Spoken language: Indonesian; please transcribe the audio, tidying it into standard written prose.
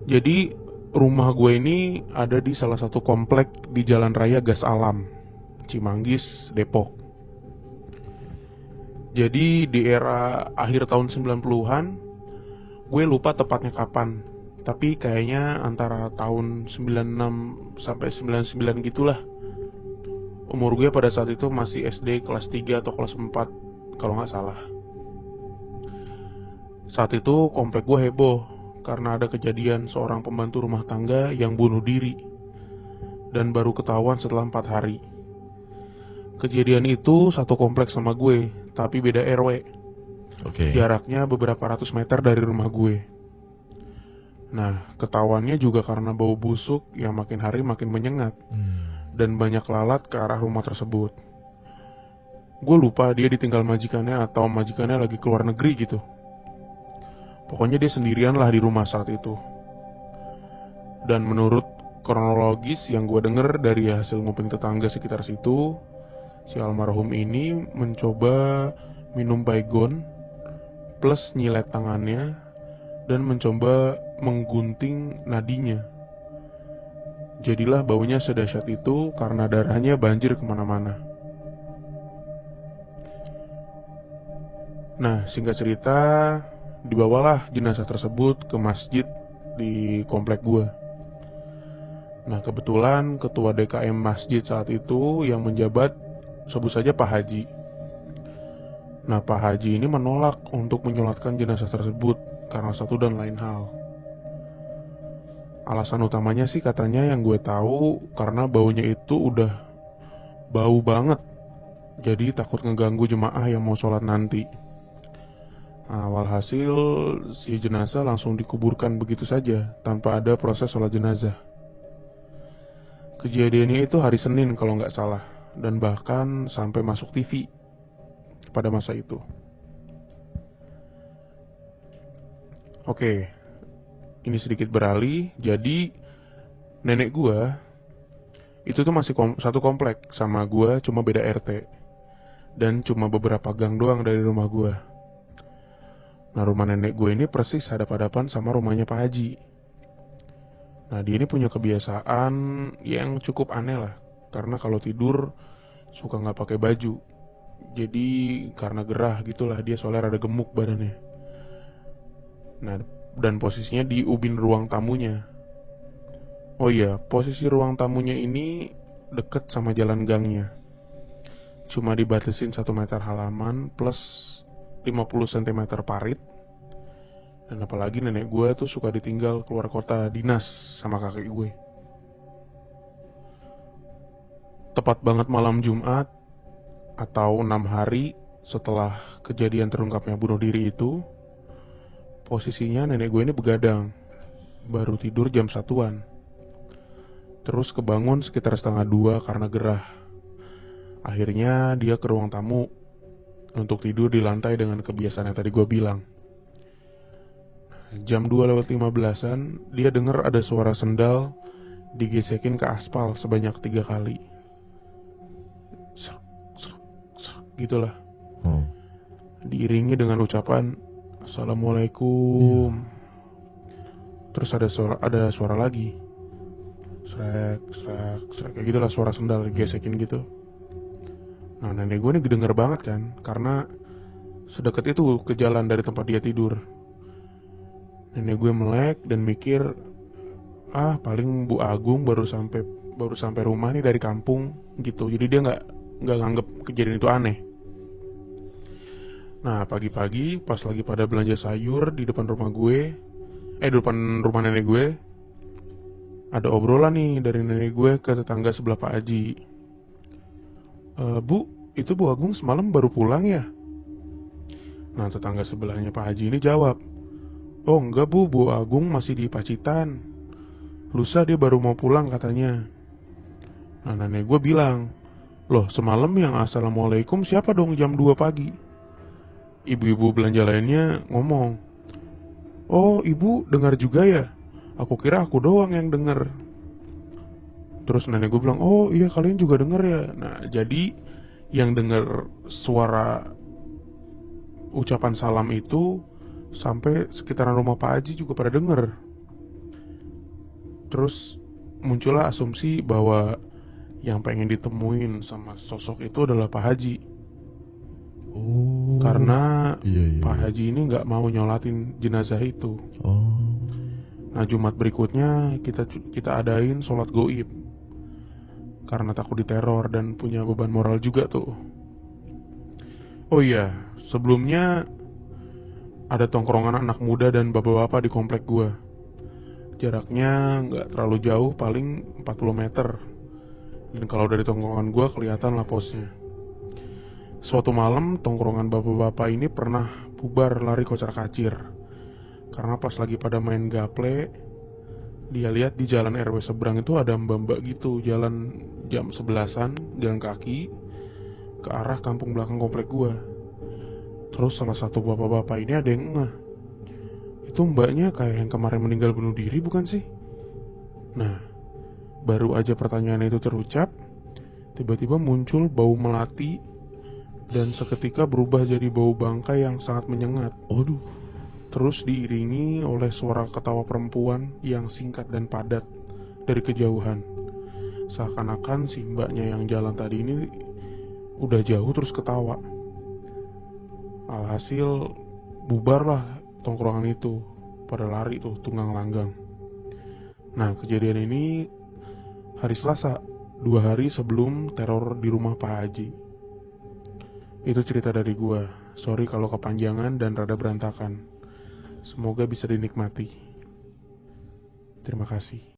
Jadi rumah gue ini ada di salah satu komplek di Jalan Raya Gas Alam, Cimanggis, Depok. Jadi di era akhir tahun 90-an, gue lupa tepatnya kapan. Tapi kayaknya antara tahun 96 sampai 99 gitulah. Umur gue pada saat itu masih SD kelas 3 atau kelas 4 kalau nggak salah. Saat itu komplek gue heboh karena ada kejadian seorang pembantu rumah tangga yang bunuh diri dan baru ketahuan setelah 4 hari. Kejadian itu satu kompleks sama gue, tapi beda RW. Oke. Jaraknya beberapa ratus meter dari rumah gue. Nah, ketahuannya juga karena bau busuk yang makin hari makin menyengat dan banyak lalat ke arah rumah tersebut. Gue lupa dia ditinggal majikannya atau majikannya lagi keluar negeri gitu. Pokoknya dia sendirian lah di rumah saat itu. Dan menurut kronologis yang gue denger dari hasil nguping tetangga sekitar situ, si almarhum ini mencoba minum baygon plus nyilet tangannya dan mencoba menggunting nadinya. Jadilah baunya sedahsyat itu karena darahnya banjir kemana-mana. Nah, singkat cerita, dibawalah jenazah tersebut ke masjid di komplek gue. Nah, kebetulan ketua DKM masjid saat itu yang menjabat sebut saja Pak Haji. Nah, Pak Haji ini menolak untuk menyolatkan jenazah tersebut karena satu dan lain hal. Alasan utamanya sih katanya yang gue tahu karena baunya itu udah bau banget. Jadi takut ngeganggu jemaah yang mau sholat nanti. Nah, walhasil si jenazah langsung dikuburkan begitu saja tanpa ada proses sholat jenazah. Kejadiannya itu hari Senin kalau nggak salah, dan bahkan sampai masuk TV pada masa itu. Oke, ini sedikit beralih. Jadi nenek gua itu tuh masih satu komplek sama gua, cuma beda RT dan cuma beberapa gang doang dari rumah gua. Nah, rumah nenek gue ini persis hadap-hadapan sama rumahnya Pak Haji. Nah, dia ini punya kebiasaan yang cukup aneh lah, karena kalau tidur suka nggak pakai baju. Jadi karena gerah gitulah dia, soalnya rada gemuk badannya. Nah, dan posisinya di ubin ruang tamunya. Oh iya, posisi ruang tamunya ini deket sama jalan gangnya. Cuma dibatasin 1 meter halaman plus 50 cm parit. Dan apalagi nenek gue tuh suka ditinggal keluar kota dinas sama kakek gue. Tepat banget malam Jumat atau 6 hari setelah kejadian terungkapnya bunuh diri itu, posisinya nenek gue ini begadang, baru tidur jam 1-an. Terus kebangun sekitar setengah 2 karena gerah. Akhirnya dia ke ruang tamu untuk tidur di lantai dengan kebiasaan yang tadi gue bilang. Jam 2 lewat 15-an dia dengar ada suara sendal digesekin ke aspal sebanyak 3 kali. Serak, serak, serak, gitulah. Oh. Diiringi dengan ucapan Assalamualaikum. Terus ada suara lagi. Srek, srek, srek, kayak gitulah, suara sendal digesekin gitu. Nah, nenek gue ini kedenger banget kan, karena sedekat itu ke jalan dari tempat dia tidur. Nenek gue melek dan mikir, ah paling Bu Agung baru sampai rumah nih dari kampung gitu. Jadi dia nggak nganggep kejadian itu aneh. Nah, pagi-pagi pas lagi pada belanja sayur di depan rumah gue, di depan rumah nenek gue, ada obrolan nih dari nenek gue ke tetangga sebelah Pak Haji. Bu, itu Bu Agung semalam baru pulang ya? Nah, tetangga sebelahnya Pak Haji ini jawab, oh enggak Bu, Bu Agung masih di Pacitan. Lusa dia baru mau pulang katanya. Nah, nenek gue bilang, loh semalam yang Assalamualaikum siapa dong jam 2 pagi? Ibu-ibu belanja lainnya ngomong, oh ibu dengar juga ya? Aku kira aku doang yang denger. Terus nenek gue bilang, oh iya kalian juga denger ya? Nah, jadi yang denger suara ucapan salam itu sampai sekitaran rumah Pak Haji juga pada denger. Terus muncullah asumsi bahwa yang pengen ditemuin sama sosok itu adalah Pak Haji. Oh. Karena Iya, iya, Pak iya. Haji ini nggak mau nyolatin jenazah itu. Oh. Nah, Jumat berikutnya kita adain sholat goib karena takut diteror dan punya beban moral juga tuh. Oh iya, sebelumnya ada tongkrongan anak muda dan bapak-bapak di komplek gua. Jaraknya nggak terlalu jauh, paling 40 meter. Dan kalau dari tongkrongan gua kelihatan lah posnya. Suatu malam tongkrongan bapak-bapak ini pernah bubar lari kocar-kacir. Karena pas lagi pada main gaple, dia lihat di jalan RW seberang itu ada mbak-mbak gitu jalan jam 11-an, jalan kaki ke arah kampung belakang komplek gua. Terus salah satu bapak-bapak ini ada yang ngeh, itu mbaknya kayak yang kemarin meninggal bunuh diri bukan sih? Nah, baru aja pertanyaan itu terucap, tiba-tiba muncul bau melati dan seketika berubah jadi bau bangkai yang sangat menyengat. Aduh. Terus diiringi oleh suara ketawa perempuan yang singkat dan padat dari kejauhan. Seakan-akan si mbaknya yang jalan tadi ini udah jauh terus ketawa. Alhasil bubarlah tongkrongan itu, pada lari tuh tunggang langgang. Nah, kejadian ini hari Selasa, 2 hari sebelum teror di rumah Pak Haji. Itu cerita dari gua. Sorry kalau kepanjangan dan rada berantakan. Semoga bisa dinikmati. Terima kasih.